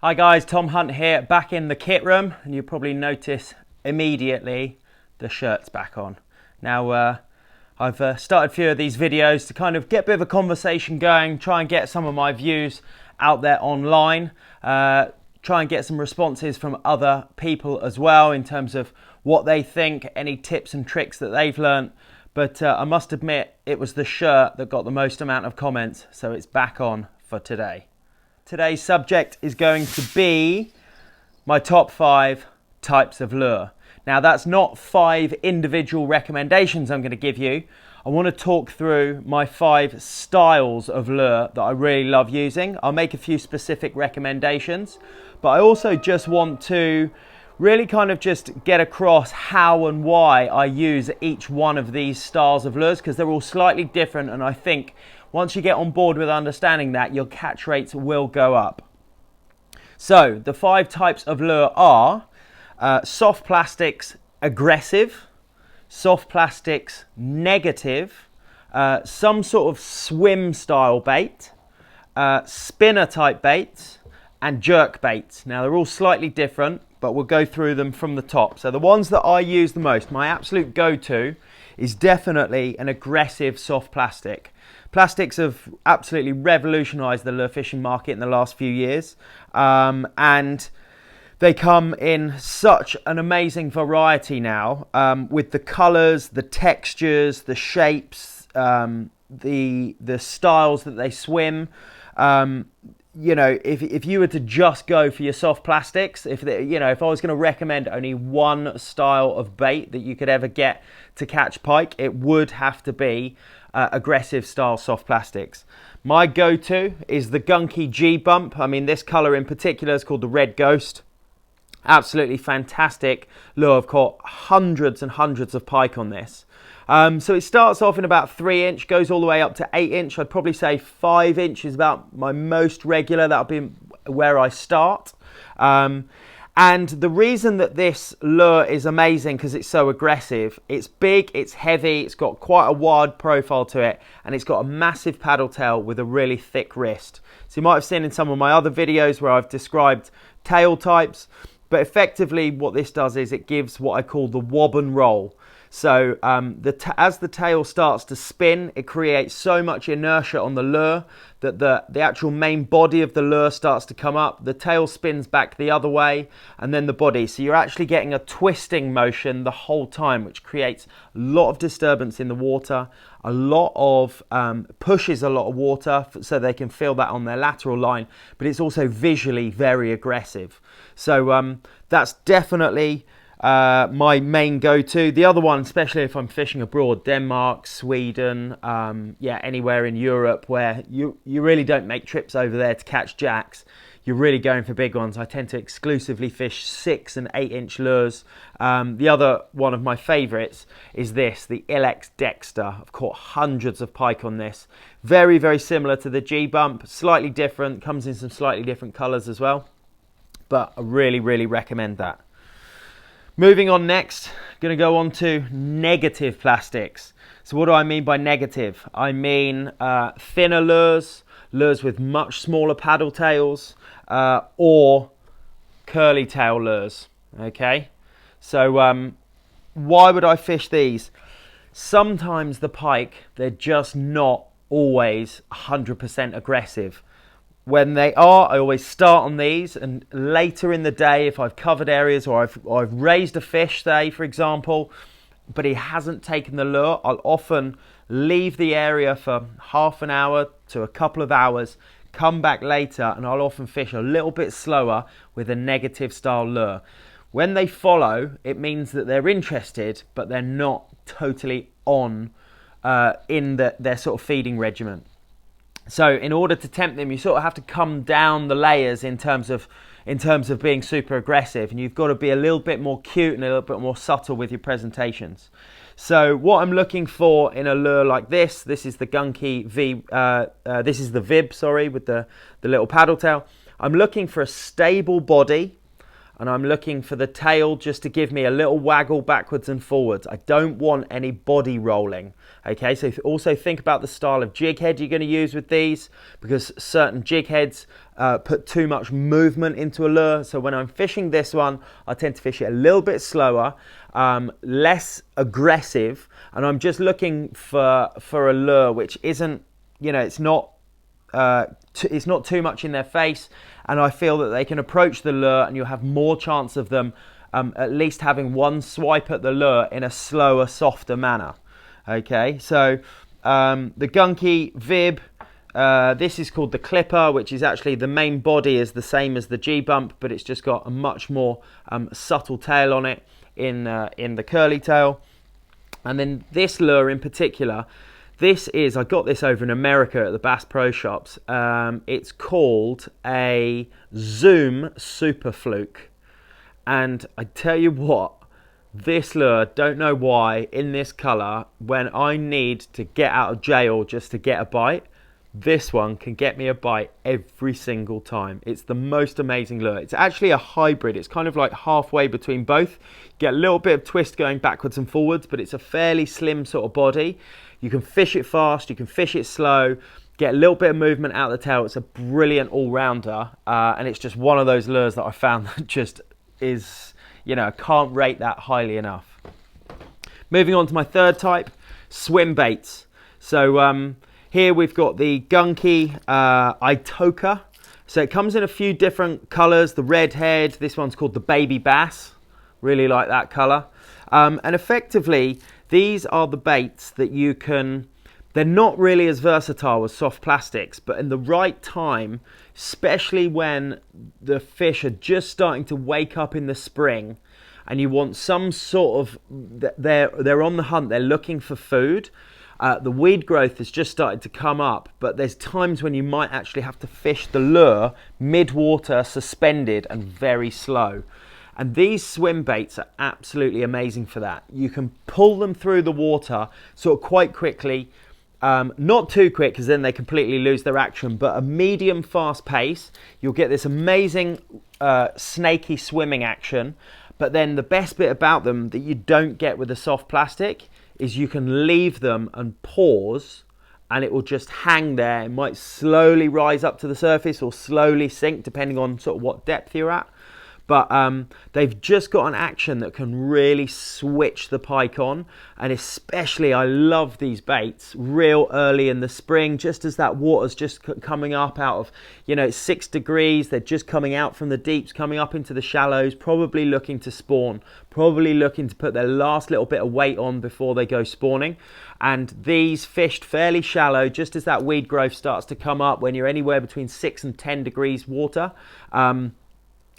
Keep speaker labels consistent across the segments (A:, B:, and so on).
A: Hi guys, Thom Hunt here, back in the kit room, and you'll probably notice immediately the shirt's back on. Now, I've started a few of these videos to kind of get a bit of a conversation going, try and get some of my views out there online, try and get some responses from other people as well in terms of what they think, any tips and tricks that they've learnt. But I must admit, it was the shirt that got the most amount of comments, so it's back on for today. Today's subject is going to be my top 5 types of lure. Now, that's not 5 individual recommendations I'm going to give you. I want to talk through my 5 styles of lure that I really love using. I'll make a few specific recommendations, but I also just want to really kind of just get across how and why I use each one of these styles of lures, because they're all slightly different, and I think once you get on board with understanding that, your catch rates will go up. So the 5 types of lure are soft plastics aggressive, soft plastics negative, some sort of swim style bait, spinner type baits, and jerk baits. Now they're all slightly different, but we'll go through them from the top. So the ones that I use the most, my absolute go-to, is definitely an aggressive soft plastic. Plastics have absolutely revolutionised the lure fishing market in the last few years, and they come in such an amazing variety now, with the colours, the textures, the shapes, the styles that they swim. You know, if you were to just go for your soft plastics, if I was going to recommend only one style of bait that you could ever get to catch pike, it would have to be aggressive style soft plastics. My go-to is the Gunki G Bump. I mean, this colour in particular is called the Red Ghost. Absolutely fantastic lure. I've caught hundreds and hundreds of pike on this. So it starts off in about 3 inch, goes all the way up to 8 inch. I'd probably say 5 inch is about my most regular. That'll be where I start. And the reason that this lure is amazing, because it's so aggressive, it's big, it's heavy, it's got quite a wide profile to it, and it's got a massive paddle tail with a really thick wrist. So you might have seen in some of my other videos where I've described tail types, but effectively what this does is it gives what I call the wob and roll. So as the tail starts to spin, it creates so much inertia on the lure that the actual main body of the lure starts to come up, the tail spins back the other way, and then the body. So you're actually getting a twisting motion the whole time, which creates a lot of disturbance in the water, a lot of pushes a lot of water so they can feel that on their lateral line, but it's also visually very aggressive. So that's definitely my main go-to. The other one, especially if I'm fishing abroad, Denmark, Sweden, anywhere in Europe where you really don't make trips over there to catch jacks, you're really going for big ones. I tend to exclusively fish 6 and 8 inch lures. The other one of my favorites is this, the Ilex Dexter. I've caught hundreds of pike on this. Very, very similar to the G Bump, slightly different, comes in some slightly different colors as well, but I really, really recommend that. Moving on next, going to go on to negative plastics. So what do I mean by negative? I mean thinner lures, lures with much smaller paddle tails, or curly tail lures, okay? So why would I fish these? Sometimes the pike, they're just not always 100% aggressive. When they are, I always start on these, and later in the day, if I've covered areas or I've raised a fish, say, for example, but he hasn't taken the lure, I'll often leave the area for half an hour to a couple of hours, come back later, and I'll often fish a little bit slower with a negative style lure. When they follow, it means that they're interested, but they're not totally on in their sort of feeding regimen. So in order to tempt them, you sort of have to come down the layers in terms of being super aggressive, and you've got to be a little bit more cute and a little bit more subtle with your presentations. So what I'm looking for in a lure like this is the Gunki this is the Vib, sorry, with the little paddle tail. I'm looking for a stable body, and I'm looking for the tail just to give me a little waggle backwards and forwards. I don't want any body rolling. Okay, so also think about the style of jig head you're going to use with these, because certain jig heads put too much movement into a lure. So when I'm fishing this one, I tend to fish it a little bit slower, less aggressive, and I'm just looking for a lure which isn't, you know, it's not too much in their face, and I feel that they can approach the lure and you'll have more chance of them at least having one swipe at the lure in a slower, softer manner. Okay, so the Gunki Vib, this is called the Clipper, which is actually the main body is the same as the G-Bump, but it's just got a much more subtle tail on it in the curly tail. And then this lure in particular, this is, I got this over in America at the Bass Pro Shops. It's called a Zoom Super Fluke. And I tell you what, this lure, don't know why, in this colour, when I need to get out of jail just to get a bite, this one can get me a bite every single time. It's the most amazing lure. It's actually a hybrid. It's kind of like halfway between both. You get a little bit of twist going backwards and forwards, but it's a fairly slim sort of body. You can fish it fast, you can fish it slow, get a little bit of movement out of the tail. It's a brilliant all-rounder, and it's just one of those lures that I found that just is, you know, I can't rate that highly enough. Moving on to my third type, swim baits. So here we've got the Gunki Itoka. So it comes in a few different colours. The red head, this one's called the Baby Bass. Really like that colour. And effectively, these are the baits that you can, they're not really as versatile as soft plastics, but in the right time, especially when the fish are just starting to wake up in the spring and you want some sort of, they're on the hunt, they're looking for food. The weed growth has just started to come up, but there's times when you might actually have to fish the lure mid-water, suspended and very slow. And these swim baits are absolutely amazing for that. You can pull them through the water sort of quite quickly, not too quick because then they completely lose their action, but a medium fast pace. You'll get this amazing snaky swimming action. But then the best bit about them that you don't get with the soft plastic is you can leave them and pause and it will just hang there. It might slowly rise up to the surface or slowly sink depending on sort of what depth you're at. But they've just got an action that can really switch the pike on. And especially I love these baits real early in the spring, just as that water's just coming up out of, you know, it's 6 degrees. They're just coming out from the deeps, coming up into the shallows, probably looking to spawn, probably looking to put their last little bit of weight on before they go spawning. And these fished fairly shallow, just as that weed growth starts to come up when you're anywhere between 6 and 10 degrees water.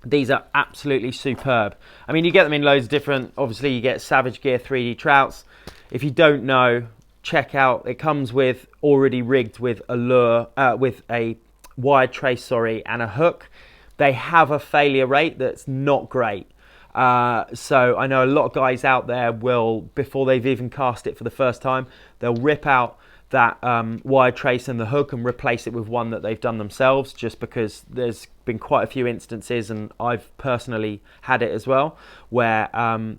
A: These are absolutely superb. I mean, you get them in loads of different, obviously you get Savage Gear 3D trouts. If you don't know, check out, it comes with already rigged with a lure, with a wire trace, and a hook. They have a failure rate that's not great. So I know a lot of guys out there will, before they've even cast it for the first time, they'll rip out that wire trace and the hook and replace it with one that they've done themselves, just because there's been quite a few instances, and I've personally had it as well, where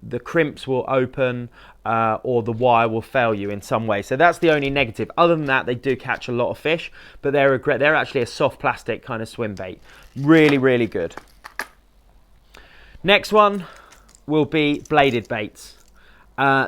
A: the crimps will open or the wire will fail you in some way. So that's the only negative. Other than that, they do catch a lot of fish, but they're actually a soft plastic kind of swim bait. Really, really good. Next one will be bladed baits.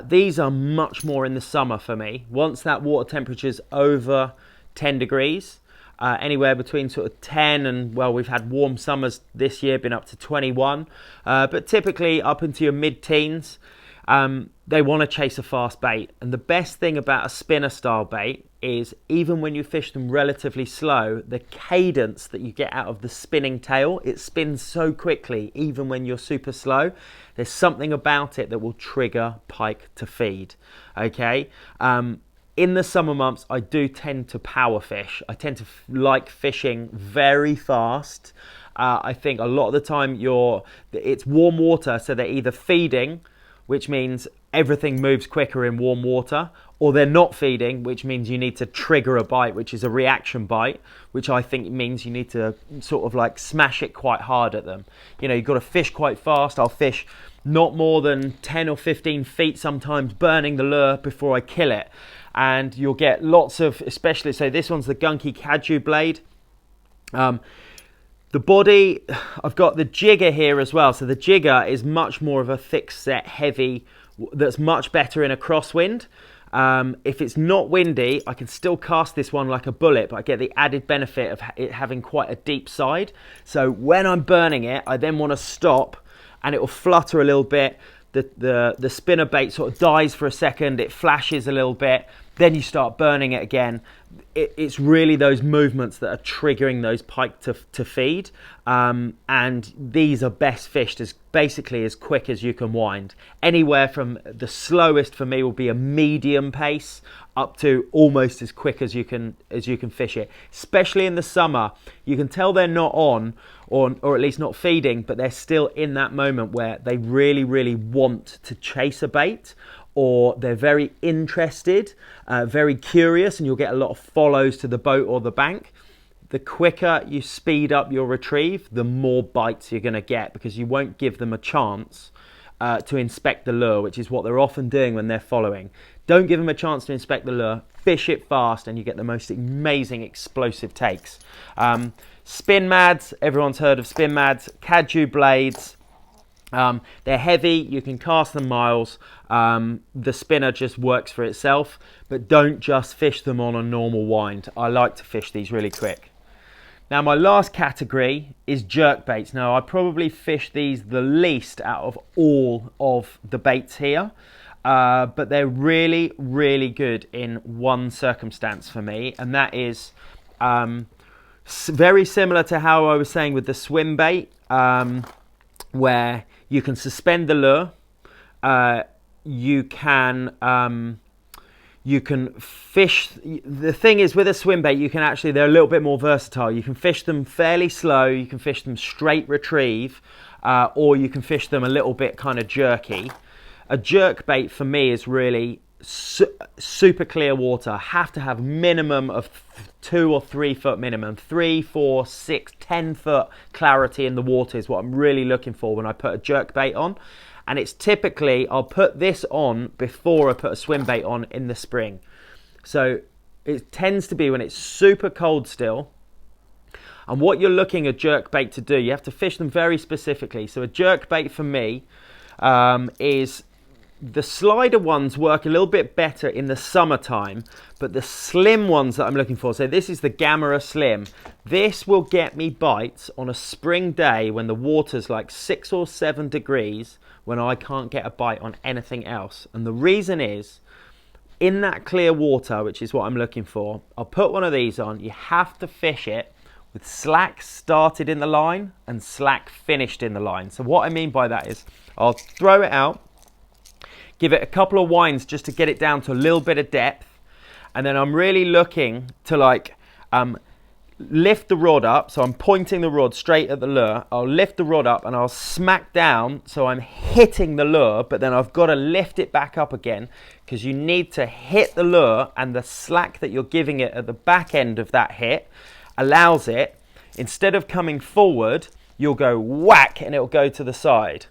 A: These are much more in the summer for me. Once that water temperature's over 10 degrees, anywhere between sort of 10 and, well, we've had warm summers this year, been up to 21, but typically up into your mid-teens, they want to chase a fast bait. And the best thing about a spinner style bait is, even when you fish them relatively slow, the cadence that you get out of the spinning tail, it spins so quickly even when you're super slow. There's something about it that will trigger pike to feed. Okay, in the summer months I do tend to power fish. I tend to like fishing very fast. I think a lot of the time it's warm water, so they're either feeding, which means everything moves quicker in warm water, or they're not feeding, which means you need to trigger a bite, which is a reaction bite, which I think means you need to sort of like smash it quite hard at them. You know, you've got to fish quite fast. I'll fish not more than 10 or 15 feet sometimes, burning the lure before I kill it. And you'll get lots of, especially, so this one's the Gunki UK blade. The body, I've got the jigger here as well. So the jigger is much more of a thick set, heavy, that's much better in a crosswind. If it's not windy, I can still cast this one like a bullet, but I get the added benefit of it having quite a deep side. So when I'm burning it, I then want to stop and it will flutter a little bit. The spinner bait sort of dies for a second, it flashes a little bit, then you start burning it again. It's really those movements that are triggering those pike to feed, and these are best fished as basically as quick as you can wind. Anywhere from the slowest for me will be a medium pace up to almost as quick as you can fish it. Especially in the summer, you can tell they're not on, or at least not feeding, but they're still in that moment where they really want to chase a bait, or they're very interested, very curious, and you'll get a lot of follows to the boat or the bank. The quicker you speed up your retrieve, the more bites you're going to get, because you won't give them a chance to inspect the lure, which is what they're often doing when they're following. Don't give them a chance to inspect the lure, fish it fast, and you get the most amazing explosive takes. Spin mads, everyone's heard of spin mads, UK blades. They're heavy, you can cast them miles. The spinner just works for itself, but don't just fish them on a normal wind. I like to fish these really quick. Now my last category is jerk baits. Now I probably fish these the least out of all of the baits here, but they're really good in one circumstance for me, and that is very similar to how I was saying with the swim bait, where you can suspend the lure, you can fish. The thing is, with a swim bait, you can actually, they're a little bit more versatile. You can fish them fairly slow, you can fish them straight retrieve, or you can fish them a little bit kind of jerky. A jerk bait for me is really super clear water. Have to have minimum of 2 or 3 foot minimum, 3, 4, 6, 10 foot clarity in the water is what I'm really looking for when I put a jerk bait on. And it's typically, I'll put this on before I put a swim bait on in the spring. So it tends to be when it's super cold still. And what you're looking a jerk bait to do, you have to fish them very specifically. So a jerk bait for me is, the slider ones work a little bit better in the summertime, but the slim ones that I'm looking for, so this is the Gamera Slim. This will get me bites on a spring day when the water's like 6 or 7 degrees, when I can't get a bite on anything else. And the reason is, in that clear water, which is what I'm looking for, I'll put one of these on. You have to fish it with slack started in the line and slack finished in the line. So what I mean by that is, I'll throw it out, give it a couple of winds just to get it down to a little bit of depth, and then I'm really looking to like lift the rod up, so I'm pointing the rod straight at the lure. I'll lift the rod up and I'll smack down, so I'm hitting the lure, but then I've got to lift it back up again, because you need to hit the lure, and the slack that you're giving it at the back end of that hit allows it, instead of coming forward, you'll go whack and it'll go to the side.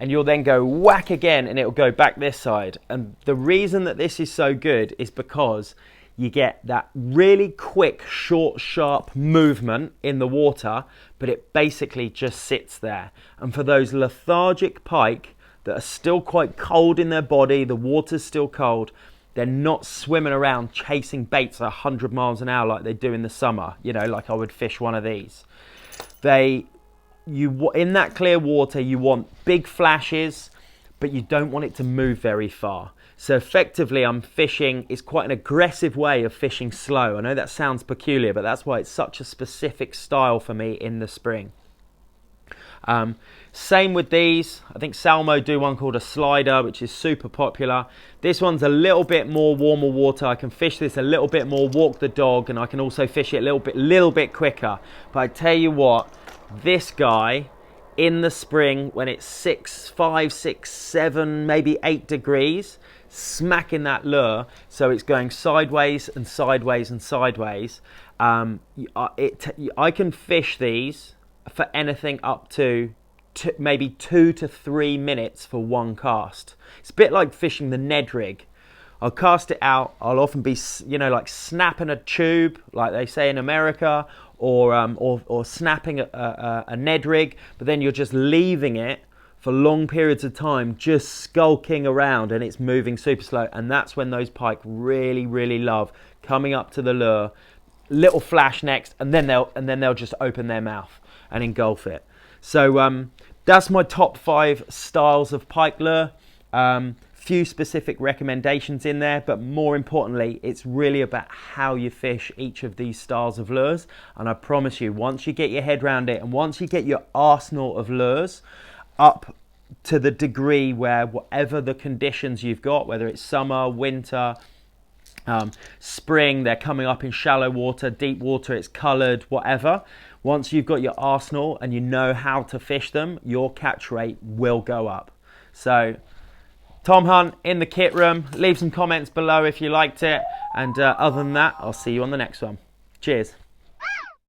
A: And you'll then go whack again and it'll go back this side. And the reason that this is so good is because you get that really quick, short, sharp movement in the water, but it basically just sits there. And for those lethargic pike that are still quite cold in their body, the water's still cold, they're not swimming around chasing baits at 100 miles an hour like they do in the summer, you know, like I would fish one of these. In that clear water, you want big flashes, but you don't want it to move very far. So effectively, I'm fishing, it's quite an aggressive way of fishing slow. I know that sounds peculiar, but that's why it's such a specific style for me in the spring. Same with these. I think Salmo do one called a slider, which is super popular. This one's a little bit more warmer water. I can fish this a little bit more, walk the dog, and I can also fish it a little bit quicker. But I tell you what, this guy in the spring when it's 5, 6, 7, maybe 8 degrees, smacking that lure so it's going sideways and sideways and sideways. I can fish these for anything up to maybe 2 to 3 minutes for one cast. It's a bit like fishing the Ned rig. I'll cast it out. I'll often be, like snapping a tube, like they say in America, or snapping a Ned rig, but then you're just leaving it for long periods of time, just skulking around, and it's moving super slow. And that's when those pike really, really love coming up to the lure, little flash next, and then they'll just open their mouth and engulf it. So that's my top 5 styles of pike lure. Few specific recommendations in there, but more importantly, it's really about how you fish each of these styles of lures. And I promise you, once you get your head around it, and once you get your arsenal of lures up to the degree where whatever the conditions you've got, whether it's summer, winter, spring, they're coming up in shallow water, deep water, it's colored, whatever. Once you've got your arsenal and you know how to fish them, your catch rate will go up. So Thom Hunt in the kit room. Leave some comments below if you liked it. And other than that, I'll see you on the next one. Cheers.